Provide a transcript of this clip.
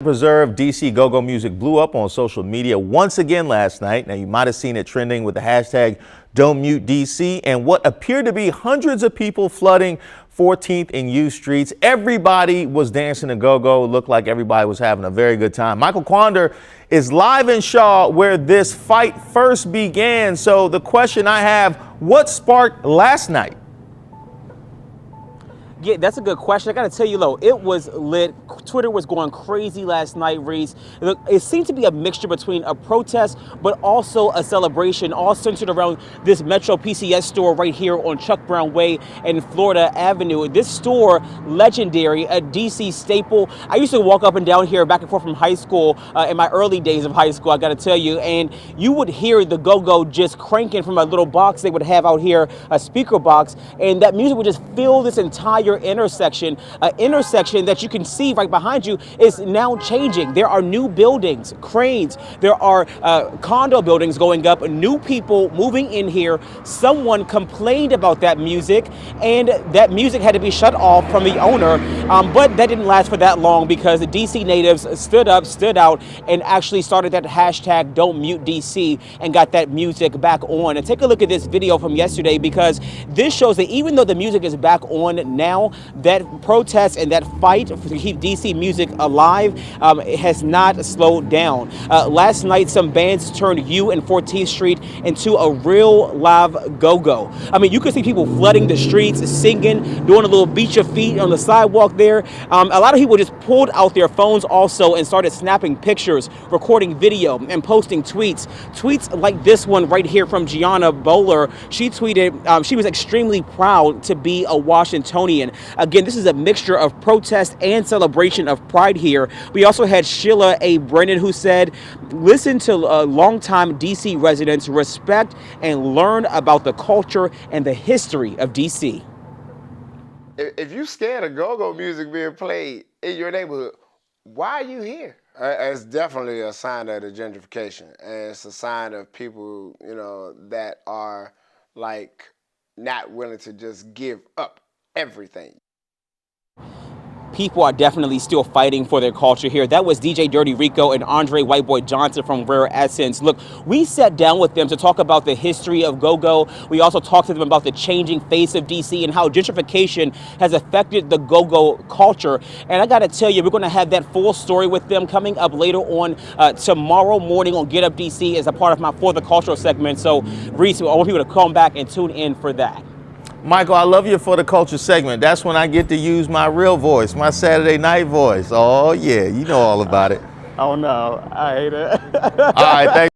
Preserve DC go-go music blew up on social media once again last night. Now, you might have seen it trending with the hashtag Don't Mute DC and what appeared to be hundreds of people flooding 14th and U streets. Everybody was dancing to go-go. It looked like everybody was having a very good time. Michael Quander is live in Shaw where this fight first began. So the question I have, what sparked last night? Yeah, that's a good question. I got to tell you, though, it was lit. Twitter was going crazy last night, Reese. It seemed to be a mixture between a protest, but also a celebration, all centered around this Metro PCS store right here on Chuck Brown Way and Florida Avenue. This store, legendary, a DC staple. I used to walk up and down here back and forth from high school in my early days of high school, I got to tell you, and you would hear the go-go just cranking from a little box they would have out here, a speaker box, and that music would just fill this entire intersection. An intersection that you can see right behind you is now changing. There are new buildings, cranes, there are condo buildings going up, new people moving in here. Someone complained about that music, and that music had to be shut off from the owner, but that didn't last for that long because the DC natives stood up, stood out, and actually started that hashtag Don't Mute DC and got that music back on. And take a look at this video from yesterday, because this shows that even though the music is back on now, that protest and that fight to keep DC music alive has not slowed down. Last night, some bands turned U and 14th Street into a real live go-go. I mean, you could see people flooding the streets, singing, doing a little beat your feet on the sidewalk there. A lot of people just pulled out their phones also and started snapping pictures, recording video, and posting tweets. Tweets like this one right here from Gianna Bowler. She tweeted she was extremely proud to be a Washingtonian. Again, this is a mixture of protest and celebration of pride here. We also had Sheila A. Brennan, who said, listen to longtime DC residents, respect and learn about the culture and the history of DC. If you scared of go-go music being played in your neighborhood, why are you here? It's definitely a sign of the gentrification. And it's a sign of people, you know, that are like not willing to just give up everything. People are definitely still fighting for their culture here. That was DJ Dirty Rico and Andre Whiteboy Johnson from Rare Essence. Look, we sat down with them to talk about the history of go-go. We also talked to them about the changing face of DC and how gentrification has affected the go-go culture. And I got to tell you, we're going to have that full story with them coming up later on tomorrow morning on Get Up DC as a part of my For the Cultural segment. So, Reese, I want people to come back and tune in for that. Michael, I love you for the culture segment. That's when I get to use my real voice, my Saturday night voice. Oh, yeah, you know all about it. Oh, no, I hate it. All right, thanks.